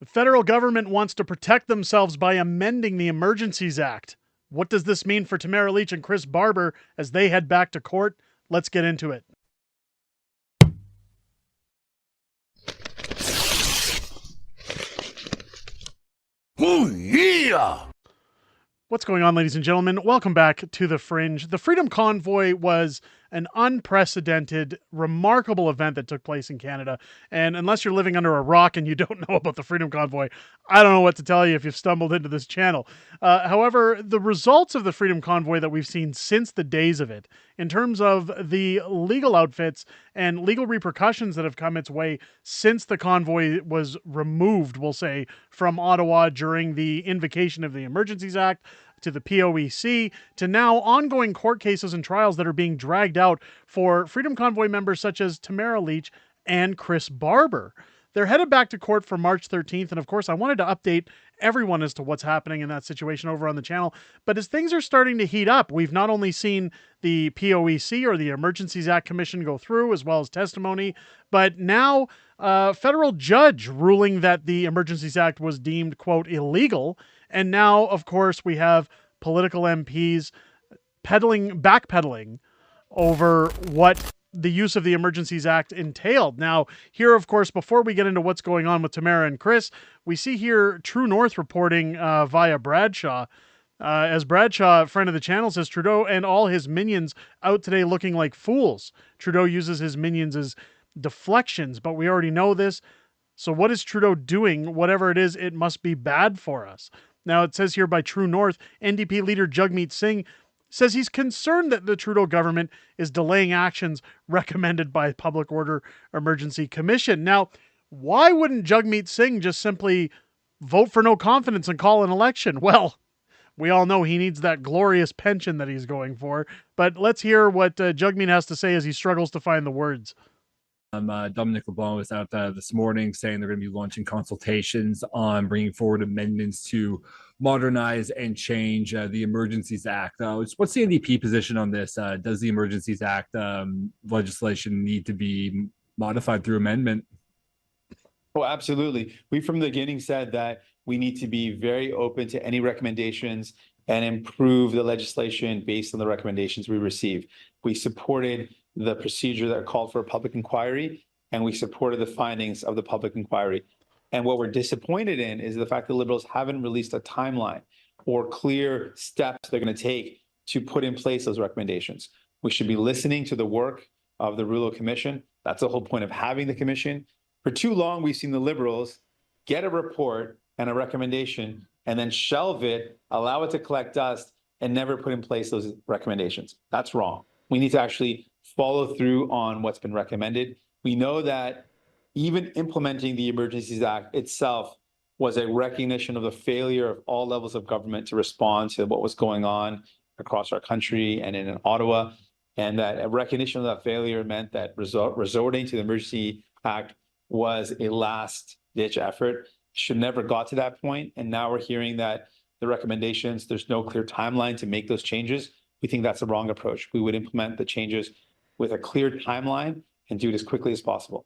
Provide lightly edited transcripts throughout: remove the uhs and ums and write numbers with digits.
The federal government wants to protect themselves by amending the Emergencies Act. What does this mean for Tamara Lich and Chris Barber as they head back to court? Let's get into it. Oh, yeah! What's going on, ladies and gentlemen? Welcome back to The Fringe. The Freedom Convoy was an unprecedented, remarkable event that took place in Canada. And unless you're living under a rock and you don't know about the Freedom Convoy, I don't know what to tell you if you've stumbled into this channel. However, the results of the Freedom Convoy that we've seen since the days of it, in terms of the legal outfits and legal repercussions that have come its way since the convoy was removed, we'll say, from Ottawa during the invocation of the Emergencies Act, to the POEC, to now ongoing court cases and trials that are being dragged out for Freedom Convoy members such as Tamara Lich and Chris Barber. They're headed back to court for March 13th, and of course, I wanted to update everyone as to what's happening in that situation over on the channel. But as things are starting to heat up, we've not only seen the POEC or the Emergencies Act Commission go through, as well as testimony, but now a federal judge ruling that the Emergencies Act was deemed, quote, illegal. And now, of course, we have political MPs backpedaling over what the use of the Emergencies Act entailed. Now, here, of course, before we get into what's going on with Tamara and Chris, we see here True North reporting via Bradshaw. As Bradshaw, friend of the channel, says, Trudeau and all his minions out today looking like fools. Trudeau uses his minions as deflections, but we already know this. So what is Trudeau doing? Whatever it is, it must be bad for us. Now, it says here by True North, NDP leader Jagmeet Singh says he's concerned that the Trudeau government is delaying actions recommended by the Public Order Emergency Commission. Now, why wouldn't Jagmeet Singh just simply vote for no confidence and call an election? Well, we all know he needs that glorious pension that he's going for. But let's hear what Jagmeet has to say as he struggles to find the words. Dominic LeBlanc was out this morning saying they're going to be launching consultations on bringing forward amendments to modernize and change the Emergencies Act. What's the NDP position on this? Does the Emergencies Act legislation need to be modified through amendment? Oh, absolutely. We from the beginning said that we need to be very open to any recommendations and improve the legislation based on the recommendations we receive. We supported the procedure that called for a public inquiry, and we supported the findings of the public inquiry. And what we're disappointed in is the fact that Liberals haven't released a timeline or clear steps they're going to take to put in place those recommendations. We should be listening to the work of the Rouleau Commission. That's the whole point of having the commission. For too long, we've seen the Liberals get a report and a recommendation and then shelve it, allow it to collect dust, and never put in place those recommendations. That's wrong. We need to actually follow through on what's been recommended. We know that even implementing the Emergencies Act itself was a recognition of the failure of all levels of government to respond to what was going on across our country and in Ottawa. And that a recognition of that failure meant that resorting to the Emergency Act was a last-ditch effort. Should never got to that point. And now we're hearing that the recommendations, there's no clear timeline to make those changes. We think that's the wrong approach. We would implement the changes with a clear timeline and do it as quickly as possible.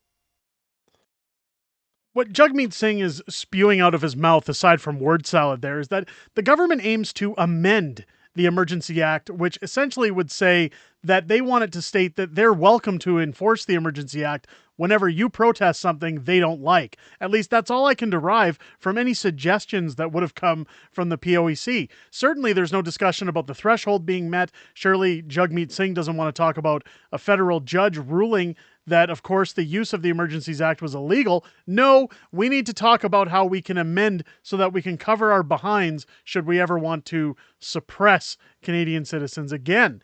What Jagmeet Singh is spewing out of his mouth, aside from word salad there, is that the government aims to amend the Emergency Act, which essentially would say that they want it to state that they're welcome to enforce the Emergency Act whenever you protest something they don't like. At least that's all I can derive from any suggestions that would have come from the POEC. Certainly there's no discussion about the threshold being met. Surely Jagmeet Singh doesn't want to talk about a federal judge ruling that, of course, the use of the Emergencies Act was illegal. No, we need to talk about how we can amend so that we can cover our behinds should we ever want to suppress Canadian citizens again.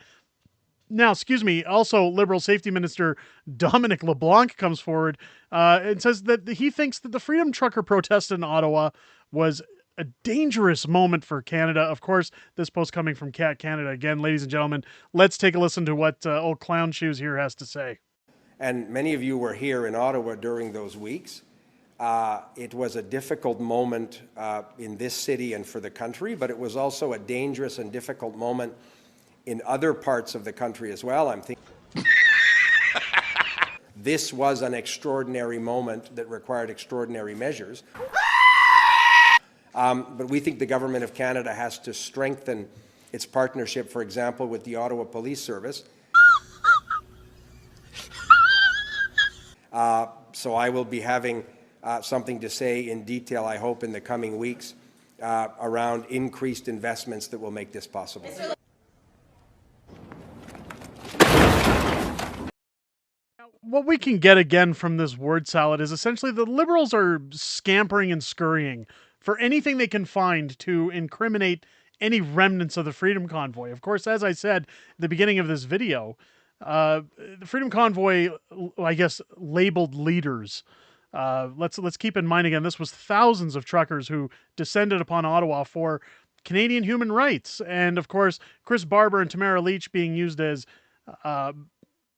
Now, excuse me, also Liberal Safety Minister Dominic LeBlanc comes forward and says that he thinks that the Freedom Trucker protest in Ottawa was a dangerous moment for Canada. Of course, this post coming from Cat Canada. Again, ladies and gentlemen, let's take a listen to what old Clown Shoes here has to say. And many of you were here in Ottawa during those weeks. It was a difficult moment in this city and for the country, but it was also a dangerous and difficult moment in other parts of the country as well. I'm thinking this was an extraordinary moment that required extraordinary measures. But we think the Government of Canada has to strengthen its partnership, for example, with the Ottawa Police Service. So I will be having something to say in detail, I hope, in the coming weeks around increased investments that will make this possible. What we can get again from this word salad is essentially the Liberals are scampering and scurrying for anything they can find to incriminate any remnants of the Freedom Convoy. Of course, as I said at the beginning of this video, the Freedom Convoy, I guess, labeled leaders. Let's keep in mind again, this was thousands of truckers who descended upon Ottawa for Canadian human rights. And of course, Chris Barber and Tamara Leach being used as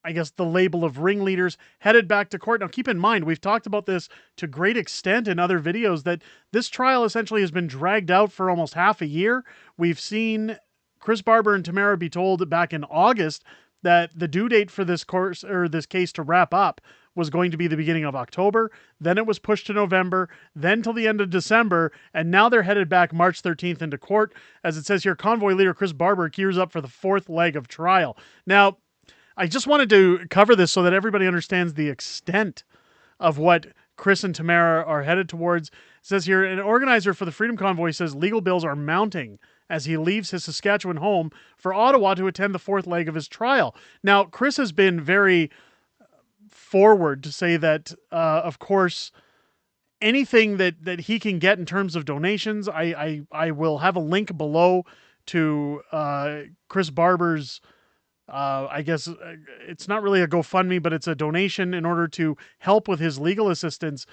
I guess, the label of ringleaders, headed back to court. Now, keep in mind, we've talked about this to great extent in other videos, that this trial essentially has been dragged out for almost half a year. We've seen Chris Barber and Tamara be told back in August that the due date for this course or this case to wrap up was going to be the beginning of October. Then it was pushed to November, then till the end of December, and now they're headed back March 13th into court. As it says here, convoy leader Chris Barber gears up for the fourth leg of trial. Now, I just wanted to cover this so that everybody understands the extent of what Chris and Tamara are headed towards. It says here, an organizer for the Freedom Convoy says legal bills are mounting as he leaves his Saskatchewan home for Ottawa to attend the fourth leg of his trial. Now, Chris has been very forward to say that, of course, anything that he can get in terms of donations, I will have a link below to Chris Barber's I guess it's not really a GoFundMe, but it's a donation in order to help with his legal assistance.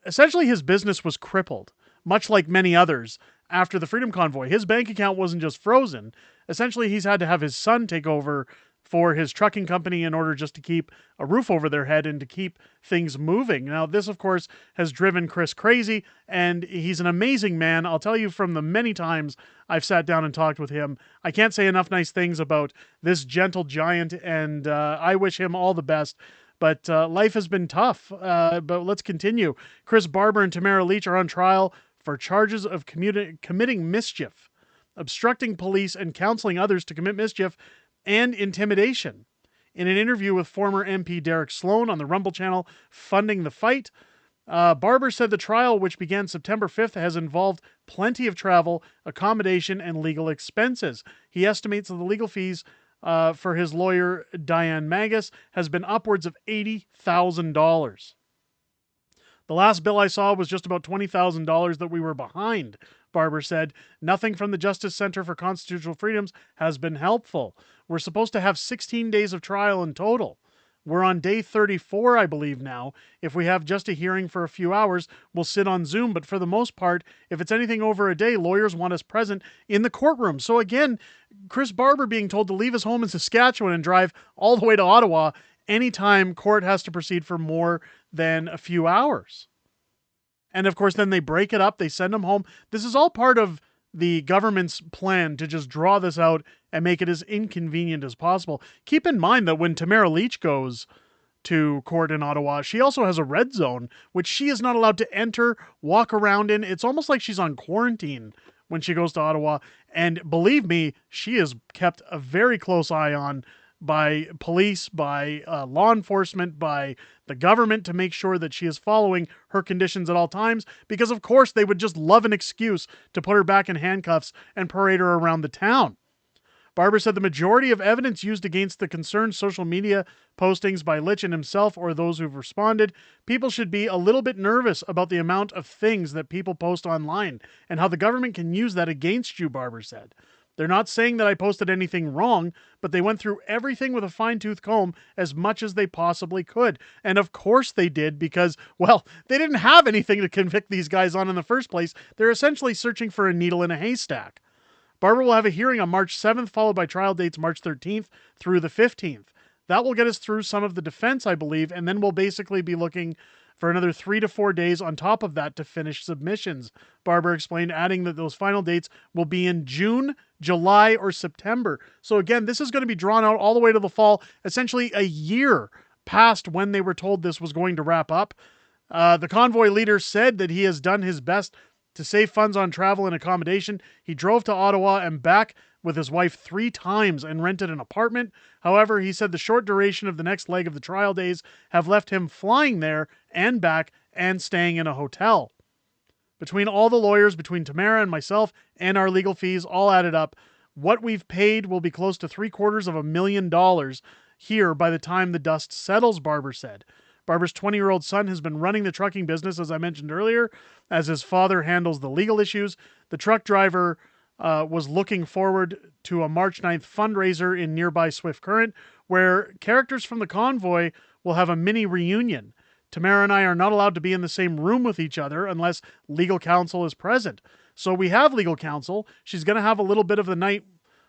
Essentially, his business was crippled, much like many others, after the Freedom Convoy. His bank account wasn't just frozen. Essentially, he's had to have his son take over for his trucking company in order just to keep a roof over their head and to keep things moving. Now, this, of course, has driven Chris crazy, and he's an amazing man. I'll tell you, from the many times I've sat down and talked with him, I can't say enough nice things about this gentle giant, and I wish him all the best. But life has been tough. But let's continue. Chris Barber and Tamara Leach are on trial for charges of committing mischief, obstructing police, and counseling others to commit mischief, and intimidation. In an interview with former MP Derek Sloan on the Rumble channel, Funding the Fight, Barber said the trial, which began September 5th, has involved plenty of travel, accommodation, and legal expenses. He estimates that the legal fees for his lawyer, Diane Magus, has been upwards of $80,000. The last bill I saw was just about $20,000 that we were behind, Barber said. Nothing from the Justice Center for Constitutional Freedoms has been helpful. We're supposed to have 16 days of trial in total. We're on day 34, I believe now. If we have just a hearing for a few hours, we'll sit on Zoom. But for the most part, if it's anything over a day, lawyers want us present in the courtroom. So again, Chris Barber being told to leave his home in Saskatchewan and drive all the way to Ottawa anytime court has to proceed for more than a few hours. And of course, then they break it up. They send him home. This is all part of the government's plan to just draw this out and make it as inconvenient as possible. Keep in mind that when Tamara Leach goes to court in Ottawa, she also has a red zone, which she is not allowed to enter, walk around in. It's almost like she's on quarantine when she goes to Ottawa. And believe me, she is kept a very close eye on by police, by law enforcement, by the government, to make sure that she is following her conditions at all times, because of course they would just love an excuse to put her back in handcuffs and parade her around the town. Barber said the majority of evidence used against the concerned social media postings by Litch and himself, or those who've responded, people should be a little bit nervous about the amount of things that people post online and how the government can use that against you, Barber said. They're not saying that I posted anything wrong, but they went through everything with a fine-tooth comb as much as they possibly could. And of course they did, because, well, they didn't have anything to convict these guys on in the first place. They're essentially searching for a needle in a haystack. Barber will have a hearing on March 7th, followed by trial dates March 13th through the 15th. That will get us through some of the defense, I believe, and then we'll basically be looking for another 3 to 4 days on top of that to finish submissions, Barber explained, adding that those final dates will be in June, July, or September. So again, this is going to be drawn out all the way to the fall, essentially a year past when they were told this was going to wrap up. The convoy leader said that he has done his best To save funds on travel and accommodation, he drove to Ottawa and back with his wife 3 times and rented an apartment. However, he said the short duration of the next leg of the trial days have left him flying there and back and staying in a hotel. Between all the lawyers, between Tamara and myself and our legal fees all added up, what we've paid will be close to $750,000 here by the time the dust settles, Barber said. Barber's 20-year-old son has been running the trucking business, as I mentioned earlier, as his father handles the legal issues. The truck driver was looking forward to a March 9th fundraiser in nearby Swift Current, where characters from the convoy will have a mini reunion. Tamara and I are not allowed to be in the same room with each other unless legal counsel is present. So we have legal counsel. She's going to have a little bit of the night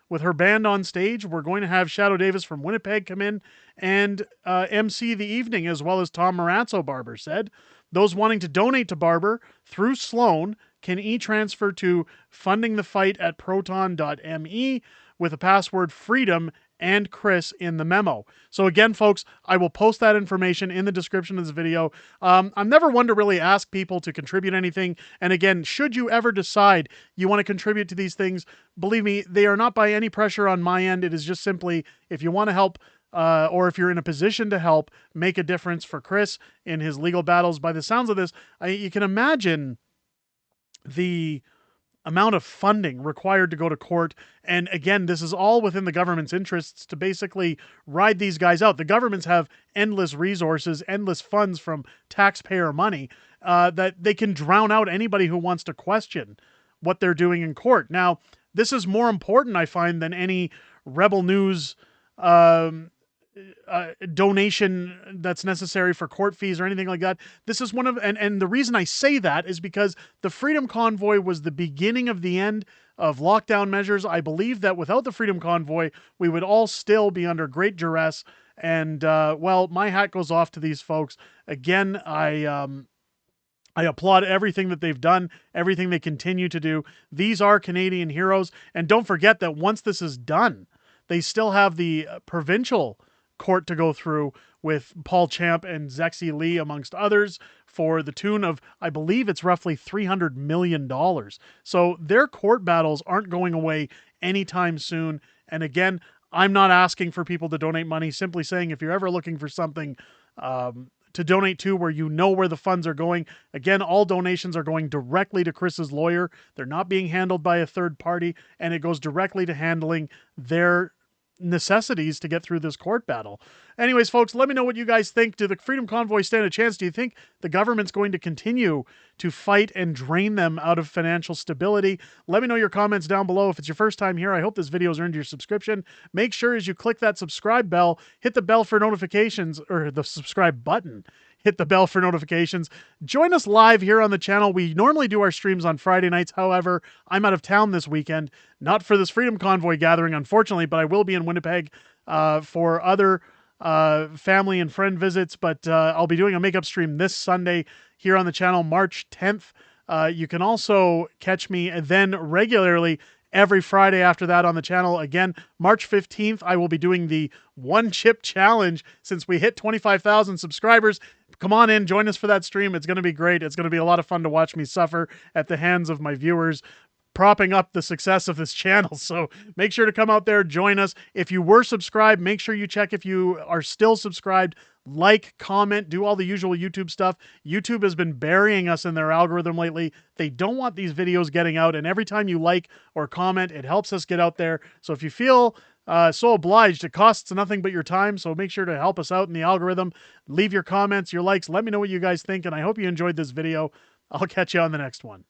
with her band on stage. We're going to have Shadow Davis from Winnipeg come in and MC the evening, as well as Tom Marazzo, Barber said. Those wanting to donate to Barber through Sloan can e-transfer to fundingthefight at proton.me with the password FREEDOM and Chris in the memo. So again, folks, I will post that information in the description of this video. I'm never one to really ask people to contribute anything. And again, should you ever decide you want to contribute to these things, believe me, they are not by any pressure on my end. It is just simply, if you want to help, or if you're in a position to help make a difference for Chris in his legal battles. By the sounds of this, you can imagine the amount of funding required to go to court. And again, this is all within the government's interests to basically ride these guys out. The governments have endless resources, endless funds from taxpayer money that they can drown out anybody who wants to question what they're doing in court. Now, this is more important, I find, than any Rebel News donation that's necessary for court fees or anything like that. This is one of, and the reason I say that is because the Freedom Convoy was the beginning of the end of lockdown measures. I believe that without the Freedom Convoy, we would all still be under great duress. And, well, my hat goes off to these folks. Again, I applaud everything that they've done, everything they continue to do. These are Canadian heroes. And don't forget that once this is done, they still have the provincial court to go through with Paul Champ and Zexi Lee, amongst others, for the tune of, I believe it's roughly $300 million. So their court battles aren't going away anytime soon. And again, I'm not asking for people to donate money, simply saying if you're ever looking for something to donate to where you know where the funds are going, again, all donations are going directly to Chris's lawyer. They're not being handled by a third party, and it goes directly to handling their necessities to get through this court battle. Anyways, folks, let me know what you guys think. Do the Freedom Convoy stand a chance? Do you think the government's going to continue to fight and drain them out of financial stability? Let me know your comments down below. If it's your first time here, I hope this video has earned your subscription. Make sure as you click that subscribe bell, hit the bell for notifications, or the subscribe button. Hit the bell for notifications. Join us live here on the channel. We normally do our streams on Friday nights. However, I'm out of town this weekend, not for this Freedom Convoy gathering, unfortunately, but I will be in Winnipeg for other family and friend visits. But I'll be doing a makeup stream this Sunday here on the channel, March 10th. You can also catch me then regularly every Friday after that on the channel. Again, March 15th, I will be doing the One Chip Challenge since we hit 25,000 subscribers. Come on in, join us for that stream. It's going to be great. It's going to be a lot of fun to watch me suffer at the hands of my viewers, propping up the success of this channel. So make sure to come out there, join us. If you were subscribed, make sure you check if you are still subscribed. Like, comment, do all the usual YouTube stuff. YouTube has been burying us in their algorithm lately. They don't want these videos getting out, and every time you like or comment, it helps us get out there. So if you feel so obliged, it costs nothing but your time, so make sure to help us out in the algorithm. Leave your comments, your likes, let me know what you guys think, and I hope you enjoyed this video. I'll catch you on the next one.